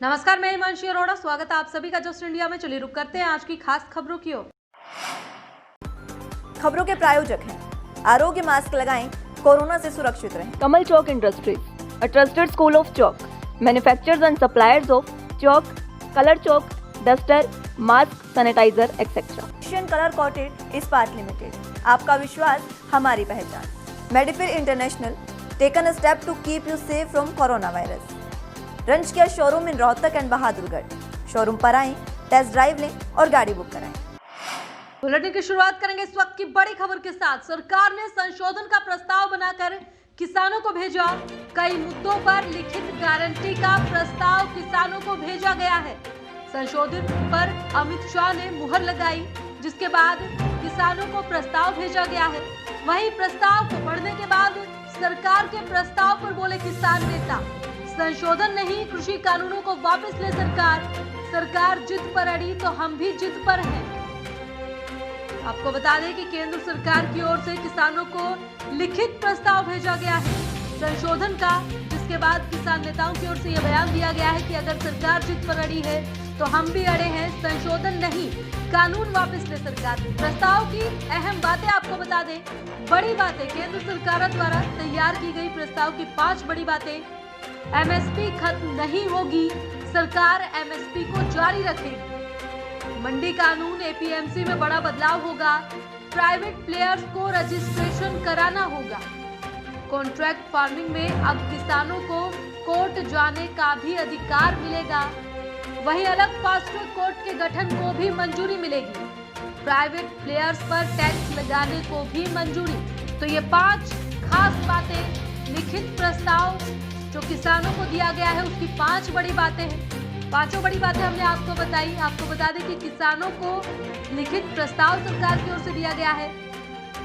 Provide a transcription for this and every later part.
नमस्कार, मैं हिमांशी अरोड़ा। स्वागत है आप सभी का जस्ट इंडिया में। चलिए रुक करते हैं आज की खास खबरों की ओर। खबरों के प्रायोजक हैं आरोग्य मास्क लगाएं, कोरोना से सुरक्षित रहें। Kamal Chalk Industries, a trusted school of chalk, manufacturers and suppliers of chalk, color chalk, duster, mask, sanitizer, etc. Asian colour coated Ispat limited, आपका विश्वास हमारी पहचान। मेडिफिर international, taken a step to keep you safe from corona virus. रंज किया showroom in Rohtak and Bahadurgarh. Showroom पर आएं, test drive लें और गाड़ी बुक कराएं। बुलेटिन की शुरुआत करेंगे इस वक्त की बड़ी खबर के साथ। सरकार ने संशोधन का प्रस्ताव बनाकर किसानों को भेजा। कई मुद्दों पर लिखित गारंटी का प्रस्ताव किसानों को भेजा गया है। संशोधित पर अमित शाह ने मुहर लगाई, जिसके बाद किसानों को प्रस्ताव भेजा गया है। वहीं प्रस्ताव को पढ़ने के बाद सरकार के प्रस्ताव पर बोले किसान नेता, संशोधन नहीं, कृषि कानूनों को वापस ले सरकार। सरकार जिद पर अड़ी तो हम भी जिद पर हैं। आपको बता दें कि केंद्र सरकार की ओर से किसानों को लिखित प्रस्ताव भेजा गया है संशोधन का, जिसके बाद किसान नेताओं की ओर से यह बयान दिया गया है कि अगर सरकार जिद पर अड़ी है तो हम भी अड़े हैं। संशोधन नहीं, कानून वापस ले सरकार। प्रस्ताव की अहम बातें आपको बता दें। बड़ी बातें, केंद्र सरकार द्वारा तैयार की गई प्रस्ताव की 5 बड़ी बातें। एमएसपी खत्म नहीं होगी, सरकार एमएसपी को जारी रखेगी। मंडी कानून एपीएमसी में बड़ा बदलाव होगा। प्राइवेट प्लेयर्स को रजिस्ट्रेशन कराना होगा। कॉन्ट्रैक्ट फार्मिंग में अब किसानों को कोर्ट जाने का भी अधिकार मिलेगा। वहीं अलग फास्ट ट्रैक कोर्ट के गठन को भी मंजूरी मिलेगी। प्राइवेट प्लेयर्स पर टैक्स लगाने को भी मंजूरी। तो ये 5 खास बातें लिखित प्रस्ताव जो किसानों को दिया गया है, उसकी 5 बड़ी बातें हैं। 5 बड़ी बातें हमने आपको बताई। आपको बता दें कि किसानों को लिखित प्रस्ताव सरकार की ओर से दिया गया है।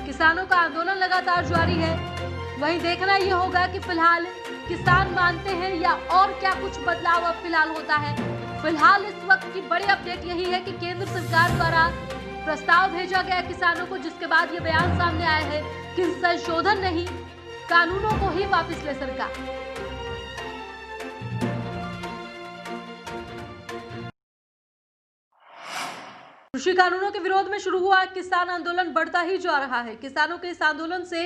किसानों का आंदोलन लगातार जारी है। वहीं देखना यह होगा कि फिलहाल किसान मानते हैं या और क्या कुछ बदलाव अब फिलहाल होता है। फिलहाल इस वक्त की बड़ी अपडेट यही है कि केंद्र सरकार द्वारा प्रस्ताव भेजा गया किसानों को, जिसके बाद ये बयान सामने आया है कि संशोधन नहीं, कानूनों को ही वापस ले सरकार। कृषि कानूनों के विरोध में शुरू हुआ किसान आंदोलन बढ़ता ही जा रहा है। किसानों के इस आंदोलन से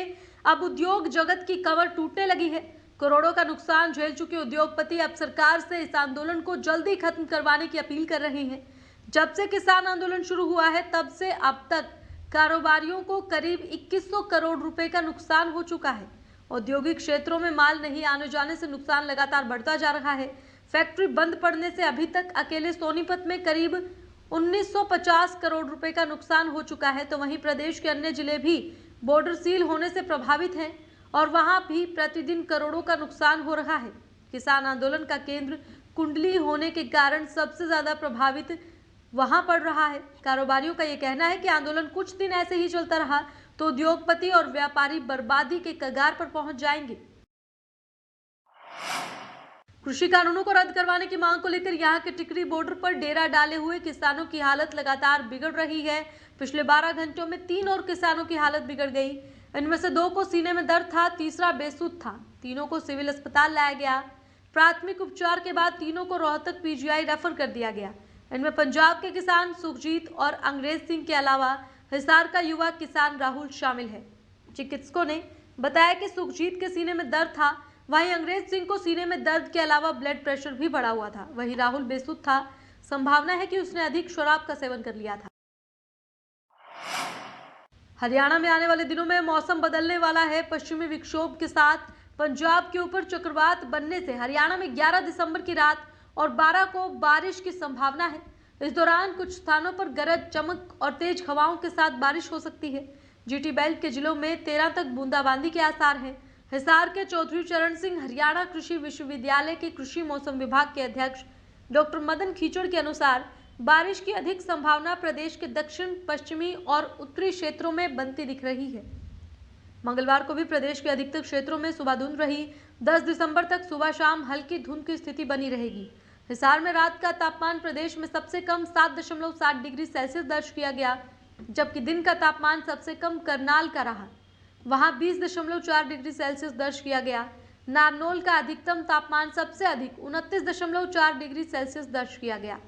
अब उद्योग जगत की कमर टूटने लगी है। करोड़ों का नुकसान झेल चुके उद्योगपति अब सरकार से इस आंदोलन को जल्दी खत्म करवाने की अपील कर रहे हैं। जब से किसान आंदोलन शुरू हुआ है तब से अब तक कारोबारियों को करीब 2100 करोड़ रुपए का नुकसान हो चुका है। औद्योगिक क्षेत्रों में माल नहीं आने जाने से नुकसान लगातार बढ़ता जा रहा है। फैक्ट्री बंद पड़ने से अभी तक अकेले सोनीपत में करीब 1950 करोड़ रुपए का नुकसान हो चुका है। तो वहीं प्रदेश के अन्य जिले भी बॉर्डर सील होने से प्रभावित हैं और वहां भी प्रतिदिन करोड़ों का नुकसान हो रहा है। किसान आंदोलन का केंद्र कुंडली होने के कारण सबसे ज्यादा प्रभावित वहां पड़ रहा है। कारोबारियों का यह कहना है कि आंदोलन कुछ दिन ऐसे ही चलता रहा तो उद्योगपति और व्यापारी बर्बादी के कगार पर पहुंच जाएंगे। कृषि कानूनों को रद्द करवाने की मांग को लेकर यहां के टिकरी बॉर्डर पर डेरा डाले हुए किसानों की हालत लगातार बिगड़ रही है। पिछले 12 घंटों में 3 और किसानों की हालत बिगड़ गई। इनमें से 2 को सीने में दर्द था, तीसरा बेसुध था। तीनों को सिविल अस्पताल लाया गया। प्राथमिक उपचार के बाद तीनों को रोहतक पीजीआई रेफर कर दिया गया। इनमें पंजाब के किसान सुखजीत और अंग्रेज सिंह के अलावा हिसार का युवा किसान राहुल शामिल है। चिकित्सकों ने बताया कि सुखजीत के सीने में दर्द था, वहीं अंग्रेज सिंह को सीने में दर्द के अलावा ब्लड प्रेशर भी बढ़ा हुआ था। वहीं राहुल बेसुध था। संभावना है कि उसने अधिक शराब का सेवन कर लिया था। हरियाणा में आने वाले दिनों में मौसम बदलने वाला है। पश्चिमी विक्षोभ के साथ पंजाब के ऊपर चक्रवात बनने से हरियाणा में 11 दिसंबर की रात और 12 को बारिश की संभावना है। इस दौरान कुछ स्थानों पर गरज चमक और तेज हवाओं के साथ बारिश हो सकती है। जीटी बेल्ट के जिलों में 13 तक बूंदाबांदी के आसार हैं। हिसार के चौधरी चरण सिंह हरियाणा कृषि विश्वविद्यालय के कृषि मौसम विभाग के अध्यक्ष डॉक्टर मदन खीचड़ के अनुसार बारिश की अधिक संभावना प्रदेश के दक्षिण पश्चिमी और उत्तरी क्षेत्रों में बनती दिख रही है। मंगलवार को भी प्रदेश के अधिकतर क्षेत्रों में सुबह धुंध रही। 10 दिसंबर तक सुबह शाम हल्की धुंध की स्थिति बनी रहेगी। हिसार में रात का तापमान प्रदेश में सबसे कम 7.7 डिग्री सेल्सियस दर्ज किया गया, जबकि दिन का तापमान सबसे कम करनाल का रहा। वहां 20.4 डिग्री सेल्सियस दर्ज किया गया। नारनौल का अधिकतम तापमान सबसे अधिक 29.4 डिग्री सेल्सियस दर्ज किया गया।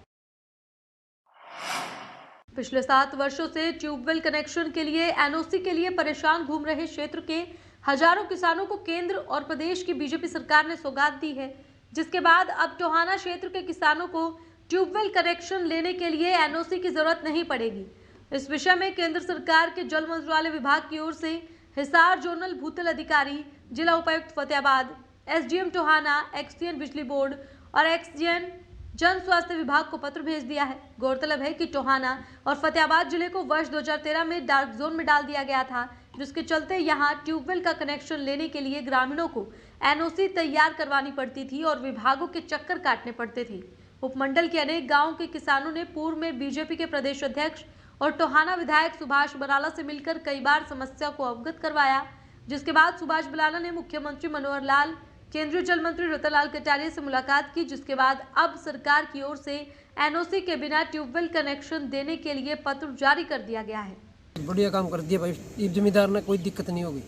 पिछले 7 वर्षों से ट्यूबवेल कनेक्शन के लिए एनओसी के लिए परेशान घूम रहे क्षेत्र के हजारों किसानों को केंद्र और प्रदेश की बीजेपी सरकार ने सौगात दी है, जिसके बाद अब टोहाना क्षेत्र के किसानों को ट्यूबवेल कनेक्शन लेने के लिए एनओसी की जरूरत नहीं पड़ेगी। इस विषय में केंद्र सरकार के जल मंत्रालय विभाग की ओर से हिसार जोनल भूतल अधिकारी, जिला उपायुक्त फतेहाबाद, एसडीएम टोहाना, एक्सजीएन बिजली बोर्ड और एक्सजीएन जन स्वास्थ्य विभाग को पत्र भेज दिया है। गौरतलब है कि टोहाना और फतेहाबाद जिले को वर्ष 2013 में डार्क जोन में डाल दिया गया था, जिसके चलते यहां ट्यूबवेल का कनेक्शन लेने के लिए ग्रामीणों को एनओसी तैयार करवानी पड़ती थी और विभागों के चक्कर काटने पड़ते थे। उपमंडल के अनेक गाँव के किसानों ने पूर्व में बीजेपी के प्रदेश अध्यक्ष और टोहाना विधायक सुभाष बराला से मिलकर कई बार समस्या को अवगत करवाया, जिसके बाद सुभाष बराला ने मुख्यमंत्री मनोहर लाल, केंद्रीय जल मंत्री रतनलाल कटारिया से मुलाकात की, जिसके बाद अब सरकार की ओर से एनओसी के बिना ट्यूबवेल कनेक्शन देने के लिए पत्र जारी कर दिया गया है। बढ़िया काम कर दिया भाई, ये जमींदार ने कोई दिक्कत नहीं होगी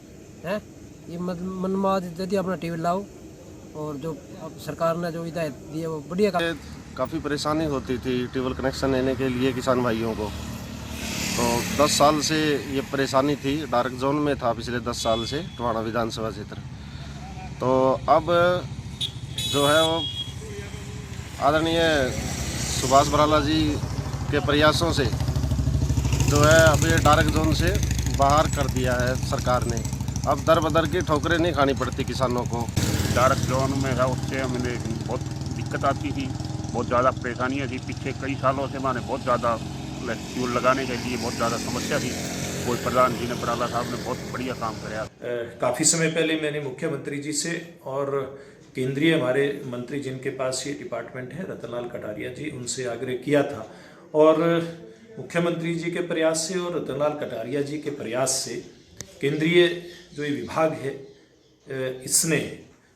है। ये मनमाद यदि अपना ट्यूबवेल लाओ और जो अब सरकार ने जो हिदायत दी है वो बढ़िया काम। काफ़ी परेशानी होती थी ट्यूबवेल कनेक्शन लेने के लिए किसान भाइयों को, तो 10 साल से ये परेशानी थी। डार्क जोन में था पिछले 10 साल से टोहाना विधानसभा क्षेत्र। तो अब जो है वो आदरणीय सुभाष बराला जी के प्रयासों से जो है अब ये डार्क जोन से बाहर कर दिया है सरकार ने। अब दर बदर की ठोकरें नहीं खानी पड़ती किसानों को। डार्क जोन में है उससे हमें बहुत दिक्कत आती थी, बहुत ज़्यादा परेशानियाँ थी। पिछले कई सालों से मैंने बहुत ज़्यादा ट्यूबवेल लगाने के लिए बहुत ज़्यादा समस्या थी। कोई प्रधान जी ने, बराला साहब ने बहुत बढ़िया काम कराया। काफ़ी समय पहले मैंने मुख्यमंत्री जी से और केंद्रीय हमारे मंत्री जिनके पास ये डिपार्टमेंट है, रतनलाल कटारिया जी, उनसे आग्रह किया था और मुख्यमंत्री जी के प्रयास से और रतनलाल कटारिया जी के प्रयास से केंद्रीय जो ये विभाग है इसने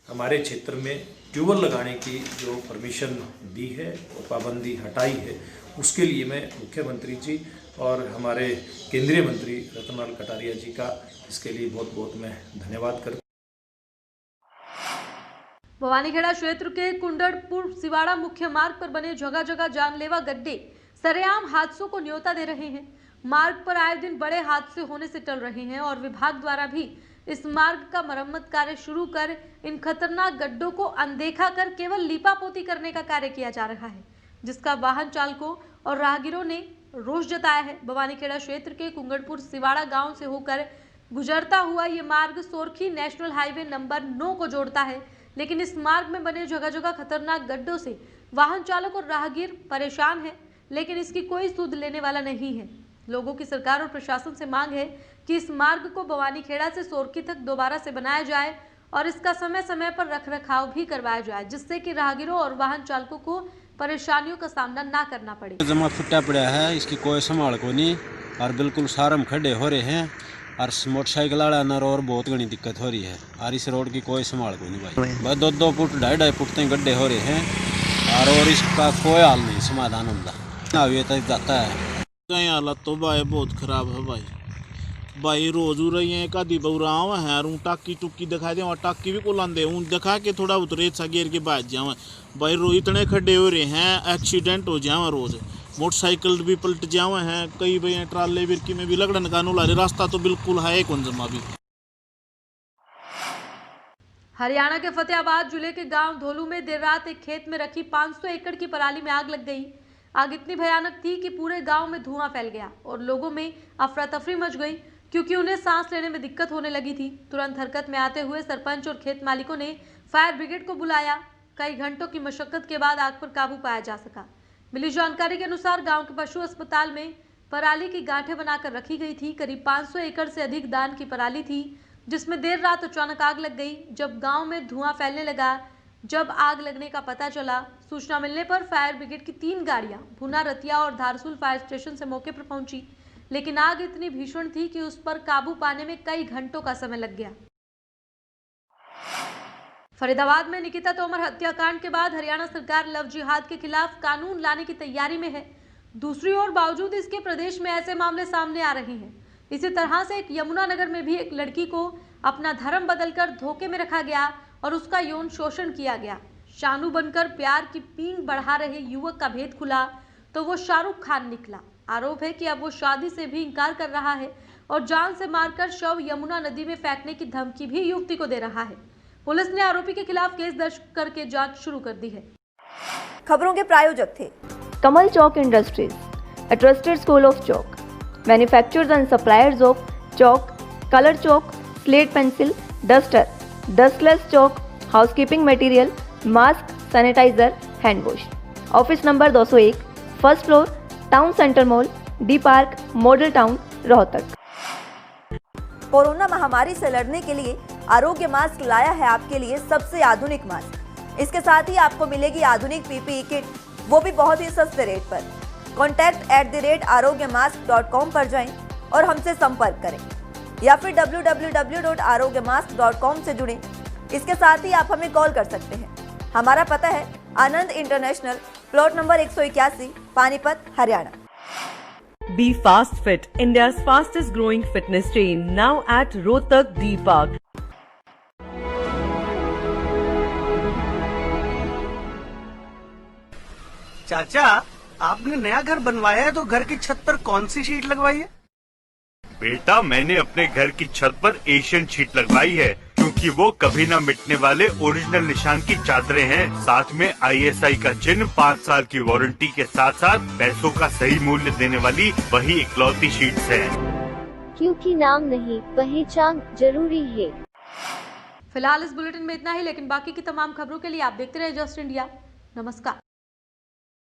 हमारे क्षेत्र में ट्यूबवेल लगाने की जो परमिशन दी है और पाबंदी हटाई है, उसके लिए मैं मुख्यमंत्री जी और हमारे केंद्रीय मंत्री रतनलाल कटारिया जी का इसके लिए बहुत बहुत मैं धन्यवाद करता हूं। भवानीखेड़ा क्षेत्र के कुंडड़पुर सिवाड़ा मुख्य मार्ग पर बने जगह जगह जानलेवा गड्ढे सरेआम हादसों को न्योता दे रहे हैं। मार्ग पर आए दिन बड़े हादसे होने से टल रहे हैं और विभाग द्वारा भी इस मार्ग का मरम्मत कार्य शुरू कर इन खतरनाक गड्ढों को अनदेखा कर केवल लीपापोती करने का कार्य किया जा रहा है, जिसका वाहन चालकों और राहगीरों ने रोष जताया है। भवानीखेड़ा क्षेत्र के कुंगड़पुर सिवाड़ा गांव से होकर गुजरता हुआ ये मार्ग सोरखी नेशनल हाईवे नंबर 9 को जोड़ता है, लेकिन इस मार्ग में बने जगह जगह खतरनाक गड्ढों से वाहन चालक और राहगीर परेशान है, लेकिन इसकी कोई सुध लेने वाला नहीं है। लोगों की सरकार और प्रशासन से मांग है कि इस मार्ग को भवानीखेड़ा से सोरखी तक दोबारा से बनाया जाए और इसका समय समय पर रखरखाव भी करवाया जाए, जिससे कि राहगीरों और वाहन चालकों को परेशानियों का सामना ना करना पड़े। जमा फुटा पड़ा है, इसकी कोई संभाल को नहीं और बिल्कुल सारम खड्डे हो रहे हैं और मोटरसाइकिल वाला न और बहुत घनी दिक्कत हो रही है और इस रोड की कोई संभाल को नहीं भाई। बस 2-2 फुट 2.5 फुट तक गड्ढे हो रहे हैं और इसका कोई हाल नहीं समाधान होता तक जाता है। हालत तो भाई बहुत खराब है भाई रोज रही है कदी बहुराव है रू टाकी टुक्की दिखा दे टाकी भी को लांदे हूँ दिखा के थोड़ा उतरे सा गेर के बाद जावा भाई रो इतने खड्डे हो रहे हैं, एक्सीडेंट हो जावा रोज, मोटरसाइकिल भी पलट जावा हैं, कई भाई ट्राले बिरकी में भी लगड़न कानून ला रहे, रास्ता तो बिल्कुल है कौन जमा भी। हरियाणा के फतेहाबाद जिले के गांव धोलू में देर रात एक खेत में रखी 500 एकड़ की पराली में आग लग गई। आग इतनी भयानक थी कि पूरे गांव में धुआं फैल गया और लोगों में अफरा तफरी मच गई, क्योंकि उन्हें सांस लेने में दिक्कत होने लगी थी। तुरंत हरकत में आते हुए सरपंच और खेत मालिकों ने फायर ब्रिगेड को बुलाया। कई घंटों की मशक्कत के बाद आग पर काबू पाया जा सका। मिली जानकारी के अनुसार गांव के पशु अस्पताल में पराली की गांठें बनाकर रखी गई थी। करीब 500 एकड़ से अधिक दान की पराली थी, जिसमें देर रात अचानक आग लग गई। जब गांव में धुआं फैलने लगा, जब आग लगने का पता चला, सूचना मिलने पर फायर ब्रिगेड की 3 गाड़ियां भुना, रतिया और धारसूल फायर स्टेशन से मौके पर पहुंची, लेकिन आग इतनी भीषण थी कि उस पर काबू पाने में कई घंटों का समय लग गया। फरीदाबाद में निकिता तोमर हत्याकांड के बाद हरियाणा सरकार लव जिहाद के खिलाफ कानून लाने की तैयारी में है। दूसरी ओर बावजूद इसके प्रदेश में ऐसे मामले सामने आ रहे हैं। इसी तरह से एक यमुनानगर में भी एक लड़की को अपना धर्म बदलकर धोखे में रखा गया और उसका यौन शोषण किया गया। शानू बनकर प्यार की पींग बढ़ा रहे युवक का भेद खुला तो वो शाहरुख खान निकला। आरोप है कि अब वो शादी से भी इनकार कर रहा है और जान से मारकर शव यमुना नदी में फेंकने की धमकी भी युवती को दे रहा है। पुलिस ने आरोपी के खिलाफ केस दर्ज करके जांच शुरू कर दी है। खबरों के प्रायोजक थे कमल चौक industries, a trusted school of chalk, manufacturers and suppliers of chalk, color chalk, slate pencil, duster, dustless chalk, housekeeping material, mask, sanitizer, hand wash. Office number 201, first floor, town centre mall, D park, model town, Rohtak. Corona महामारी से लड़ने के लिए आरोग्य mask लाया है आपके लिए सबसे आधुनिक मास्क। इसके साथ ही आपको मिलेगी आधुनिक पीपीई किट, वो भी बहुत ही सस्ते रेट पर। contact@arogyamask.com पर जाएं और हमसे संपर्क करें या फिर www.arogyamask.com से जुड़ें। इसके साथ ही आप हमें कॉल कर सकते हैं। हमारा पता है Anand international, plot number 181, Panipat, Haryana. Be Fast Fit, India's fastest growing fitness chain, now at Rohtak D Park. चाचा, आपने नया घर बनवाया है तो घर की छत पर कौन सी शीट लगवाई है? बेटा, मैंने अपने घर की छत पर एशियन शीट लगवाई है क्योंकि वो कभी न मिटने वाले ओरिजिनल निशान की चादरें हैं। साथ में ISI का चिन्ह, 5 साल की वारंटी के साथ साथ पैसों का सही मूल्य देने वाली वही इकलौती शीट्स है। क्योंकि नाम नहीं, पहचान जरूरी है। फिलहाल इस बुलेटिन में इतना ही, लेकिन बाकी की तमाम खबरों के लिए आप देखते रहे जस्ट इंडिया। नमस्कार।